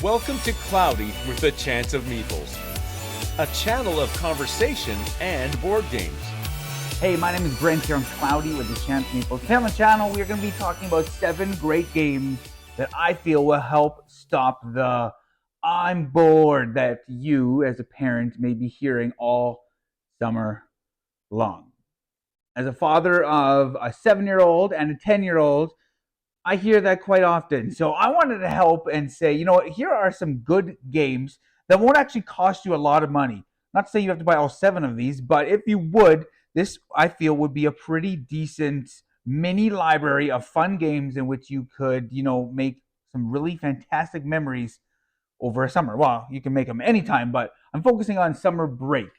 Welcome to Cloudy with a Chance of Meeples, a channel of conversation and board games. Hey, my name is Brent here. I'm Cloudy with the Chance of Meeples. Today on the channel, we're going to be talking about 7 great games that I feel will help stop the "I'm bored" that you, as a parent, may be hearing all summer long. As a father of a 7-year-old and a 10-year-old, I hear that quite often. So I wanted to help and say, here are some good games that won't actually cost you a lot of money. Not to say you have to buy all 7 of these, but if you would, this I feel would be a pretty decent mini library of fun games in which you could, make some really fantastic memories over a summer. Well, you can make them anytime, but I'm focusing on summer break.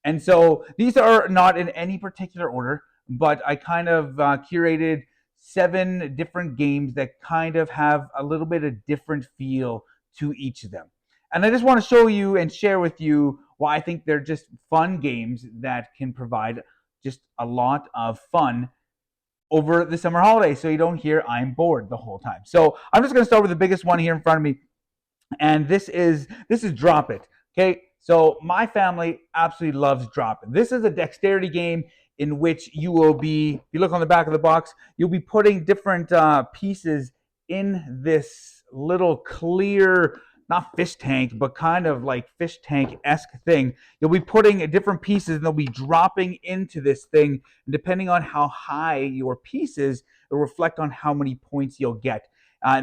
And so these are not in any particular order, but I kind of curated 7 different games that kind of have a little bit of different feel to each of them. And I just want to show you and share with you why I think they're just fun games that can provide just a lot of fun over the summer holidays, so you don't hear "I'm bored" the whole time. So I'm just going to start with the biggest one here in front of me, and this is Drop It. Okay, so my family absolutely loves Drop It. This is a dexterity game in which you will be, if you look on the back of the box, you'll be putting different pieces in this little clear, not fish tank, but kind of like fish tank-esque thing. You'll be putting different pieces and they'll be dropping into this thing. And depending on how high your piece is, it'll reflect on how many points you'll get.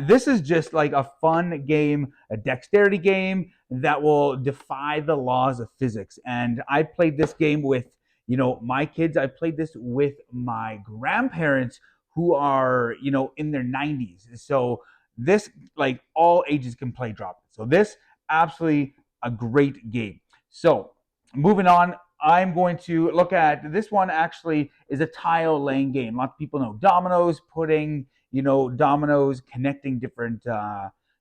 This is just like a fun game, a dexterity game that will defy the laws of physics. And I played this game with, my kids. I played this with my grandparents who are, in their 90s. So this, like, all ages can play Drop It. So this, absolutely a great game. So moving on, I'm going to look at this one. Actually is a tile laying game. Lots of people know dominoes, putting dominoes, connecting different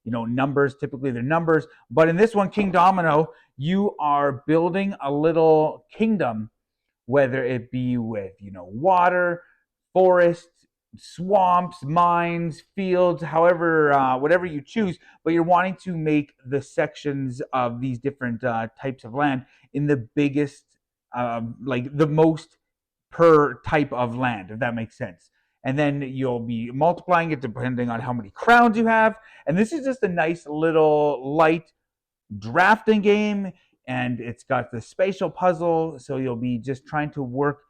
numbers. Typically they're numbers, but in this one, King Domino, you are building a little kingdom, whether it be with water, forests, swamps, mines, fields, however, whatever you choose. But you're wanting to make the sections of these different types of land in the biggest, like the most per type of land, if that makes sense. And then you'll be multiplying it depending on how many crowns you have. And this is just a nice little light drafting game, and it's got the spatial puzzle. So you'll be just trying to work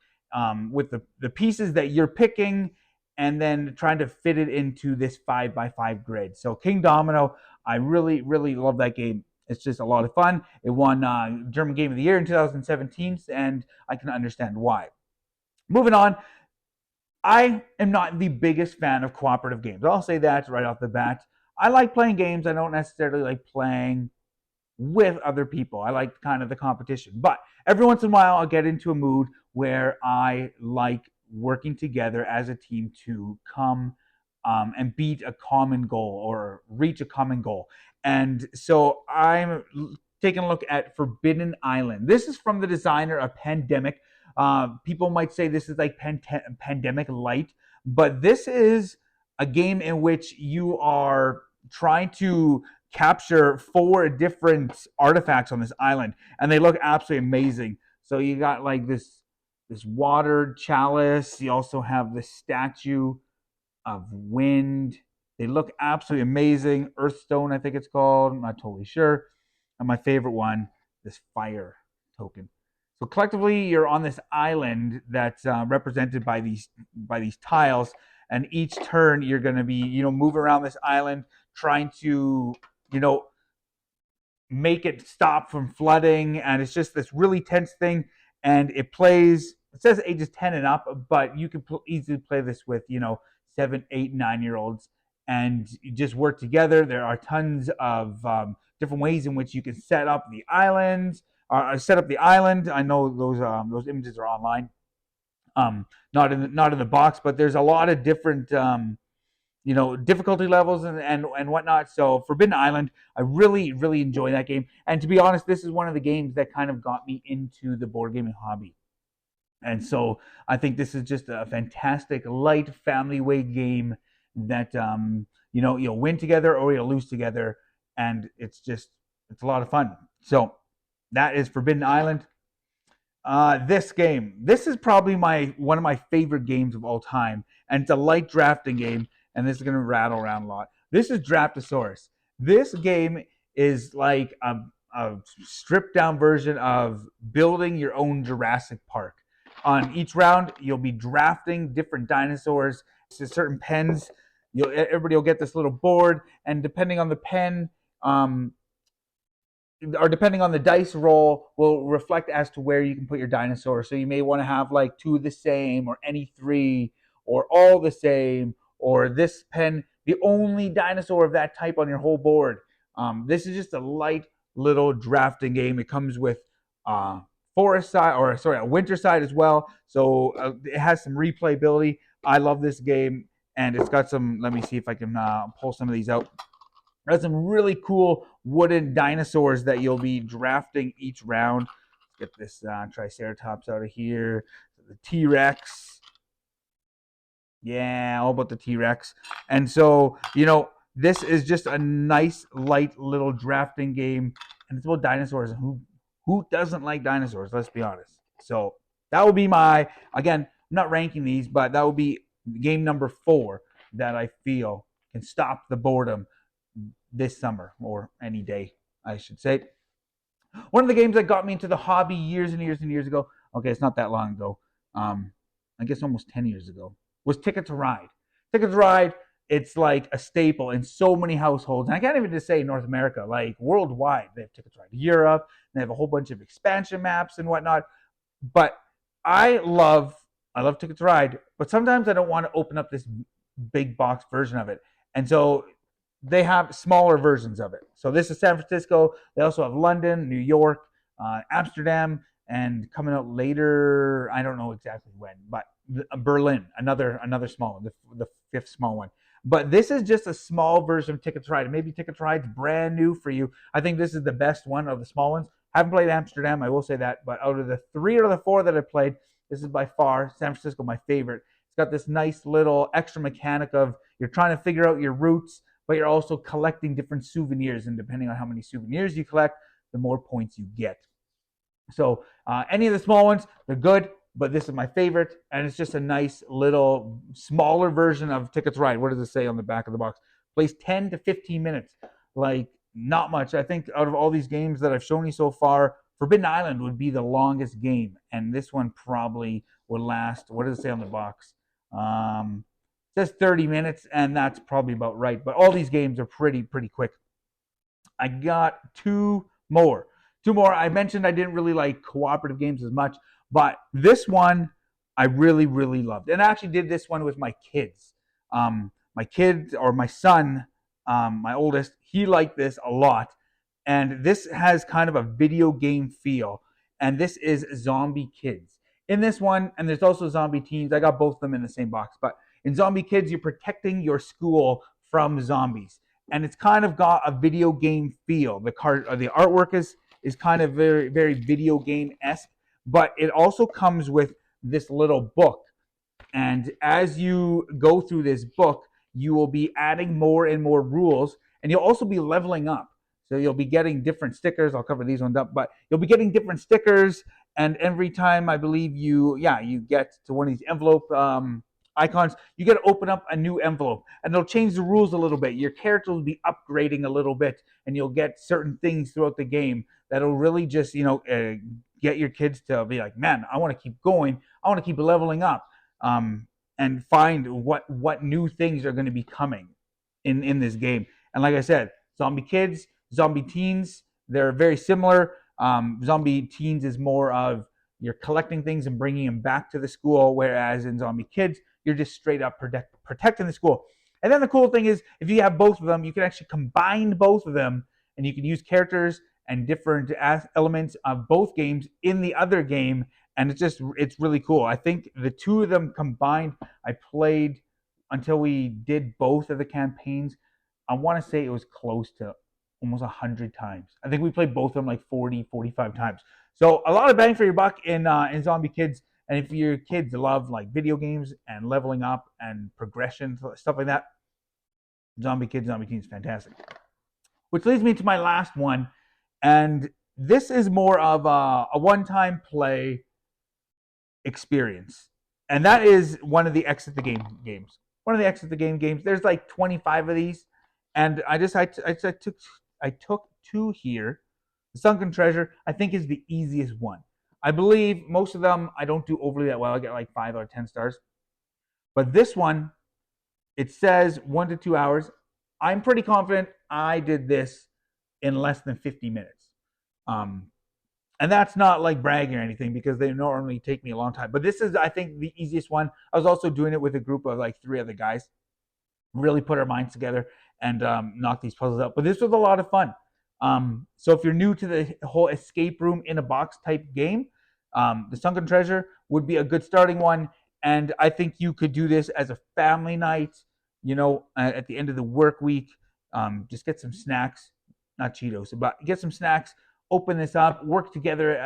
with the pieces that you're picking and then trying to fit it into this 5x5 grid. So King Domino, I really, really love that game. It's just a lot of fun. It won German Game of the Year in 2017, and I can understand why. Moving on, I am not the biggest fan of cooperative games. I'll say that right off the bat. I like playing games. I don't necessarily like playing with other people. I like kind of the competition. But every once in a while, I'll get into a mood where I like working together as a team to come and beat a common goal or reach a common goal. And so I'm taking a look at Forbidden Island. This is from the designer of Pandemic. People might say this is like Pandemic Light, but this is a game in which you are trying to capture 4 different artifacts on this island, and they look absolutely amazing. So you got like this water chalice. You also have the statue of wind. They look absolutely amazing. Earthstone, I think it's called. I'm not totally sure. And my favorite one, this fire token. So collectively, you're on this island that's represented by these tiles, and each turn you're going to be move around this island trying to make it stop from flooding, and it's just this really tense thing. And it says ages 10 and up, but you can easily play this with 7, 8, 9-year-olds, and you just work together. There are tons of different ways in which you can set up the island. I know those images are online, not in the box, but there's a lot of different difficulty levels and whatnot. So Forbidden Island, I really, really enjoy that game. And to be honest, this is one of the games that kind of got me into the board gaming hobby. And so I think this is just a fantastic light family way game that you'll win together or you'll lose together. and it's a lot of fun. So that is Forbidden Island. This is probably my one of my favorite games of all time, and it's a light drafting game. And this is gonna rattle around a lot. This is Draftosaurus. This game is like a stripped down version of building your own Jurassic Park. On each round, you'll be drafting different dinosaurs to certain pens. Everybody will get this little board, and depending on the pen, um, or depending on the dice roll, will reflect as to where you can put your dinosaur. So you may want to have like two the same, or any three, or all the same, or this pen, the only dinosaur of that type on your whole board. This is just a light little drafting game. It comes with forest side, or sorry, a winter side as well. So it has some replayability. I love this game, and it's got some. Let me see if I can pull some of these out. There's some really cool wooden dinosaurs that you'll be drafting each round. Let's get this Triceratops out of here. The T-Rex. Yeah, all about the T-Rex. And so, this is just a nice, light little drafting game. And it's about dinosaurs. Who doesn't like dinosaurs? Let's be honest. So that will be again, I'm not ranking these, but that will be game number 4 that I feel can stop the boredom this summer, or any day, I should say. One of the games that got me into the hobby years and years and years ago, okay, it's not that long ago, I guess almost 10 years ago, was Ticket to Ride. Ticket to Ride, it's like a staple in so many households. And I can't even just say North America, like worldwide, they have Ticket to Ride. Europe, they have a whole bunch of expansion maps and whatnot. But I love Ticket to Ride, but sometimes I don't want to open up this big box version of it. And so they have smaller versions of it. So this is San Francisco. They also have London, New York, Amsterdam, and coming out later, I don't know exactly when, but Berlin, another small one, the 5th small one. But this is just a small version of Ticket to Ride. Maybe Ticket to Ride's brand new for you. I think this is the best one of the small ones. Haven't played Amsterdam, I will say that, but out of the 3 or the 4 that I played, this is by far San Francisco my favorite. It's got this nice little extra mechanic of you're trying to figure out your routes, but you're also collecting different souvenirs, and depending on how many souvenirs you collect, the more points you get. So any of the small ones, they're good, but this is my favorite, and it's just a nice little smaller version of Ticket to Ride. What does it say on the back of the box? Plays 10 to 15 minutes. Like, not much. I think out of all these games that I've shown you so far, Forbidden Island would be the longest game, and this one probably would last, what does it say on the box? It says 30 minutes, and that's probably about right. But all these games are pretty quick. I got two more. Two more. I mentioned I didn't really like cooperative games as much, but this one I really loved. And I actually did this one with my kids. My kid, or my son, my oldest, he liked this a lot. And this has kind of a video game feel. And this is Zombie Kids. In this one, and there's also Zombie Teens. I got both of them in the same box. But in Zombie Kids, you're protecting your school from zombies. And it's kind of got a video game feel. The artwork is kind of very video game esque, but it also comes with this little book. And as you go through this book, you will be adding more and more rules, and you'll also be leveling up. So you'll be getting different stickers. I'll cover these ones up, but you'll be getting different stickers. And every time I believe you get to one of these envelope icons, you get to open up a new envelope, and they'll change the rules a little bit. Your character will be upgrading a little bit, and you'll get certain things throughout the game that'll really just get your kids to be like, man, I want to keep going. I want to keep leveling up, and find what new things are going to be coming in this game. And like I said, Zombie Kids, Zombie Teens, they're very similar. Zombie Teens is more of you're collecting things and bringing them back to the school, whereas in Zombie Kids, you're just straight up protecting the school. And then the cool thing is, if you have both of them, you can actually combine both of them, and you can use characters and different elements of both games in the other game, and it's really cool. I think the two of them combined, I played until we did both of the campaigns. I want to say it was close to almost 100 times. I think we played both of them like 40, 45 times. So a lot of bang for your buck in Zombie Kids. And if your kids love like video games and leveling up and progression, stuff like that, Zombie Kids, Zombie Teens, fantastic. which leads me to my last one. And this is more of a one-time play experience. And that is one of the Exit the Game games. One of the Exit the Game games. There's like 25 of these. And I took two here. The Sunken Treasure, I think, is the easiest one. I believe most of them I don't do overly that well. I get like 5 or 10 stars. But this one, it says 1 to 2 hours. I'm pretty confident I did this in less than 50 minutes. Um, and that's not like bragging or anything because they normally take me a long time. But this is, I think, the easiest one. I was also doing it with a group of like 3 other guys. Really put our minds together and knock these puzzles out. But this was a lot of fun. So if you're new to the whole escape room in a box type game, the Sunken Treasure would be a good starting one. And I think you could do this as a family night, at the end of the work week. Just get some snacks, not Cheetos, but get some snacks, open this up, work together,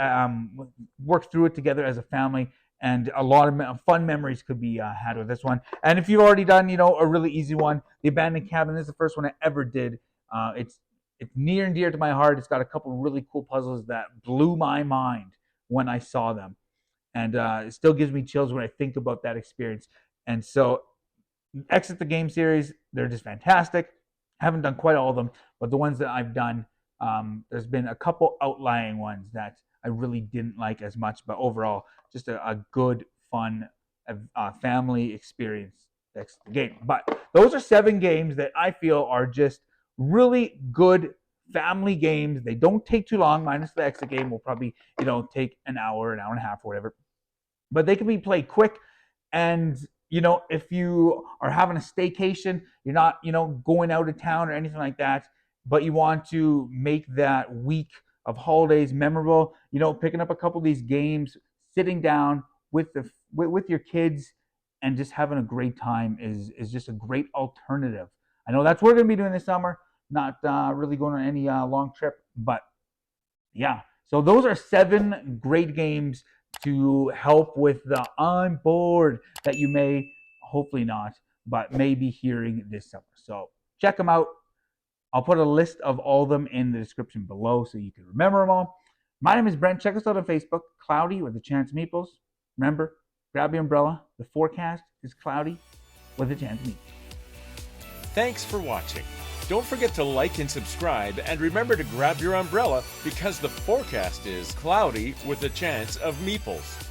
work through it together as a family. And a lot of fun memories could be had with this one. And if you've already done, a really easy one, the Abandoned Cabin, this is the first one I ever did. It's near and dear to my heart. It's got a couple really cool puzzles that blew my mind when I saw them. And it still gives me chills when I think about that experience. And so Exit the Game series, they're just fantastic. I haven't done quite all of them, but the ones that I've done, there's been a couple outlying ones that I really didn't like as much, but overall, just a good, fun family experience. Exit the Game. But those are 7 games that I feel are just really good family games. They don't take too long, minus the Exit Game will probably, take an hour and a half or whatever. But they can be played quick. And, if you are having a staycation, you're not, going out of town or anything like that, but you want to make that week of holidays memorable, picking up a couple of these games, sitting down with your kids and just having a great time is just a great alternative. I know that's what we're going to be doing this summer, not really going on any long trip, but yeah. So those are 7 great games to help with the I'm bored that you may, hopefully not, but may be hearing this summer. So check them out. I'll put a list of all of them in the description below so you can remember them all. My name is Brent. Check us out on Facebook, Cloudy with a Chance of Meeples. Remember, grab your umbrella. The forecast is cloudy with a chance of meeples. Thanks for watching. Don't forget to like and subscribe, and remember to grab your umbrella because the forecast is cloudy with a chance of meeples.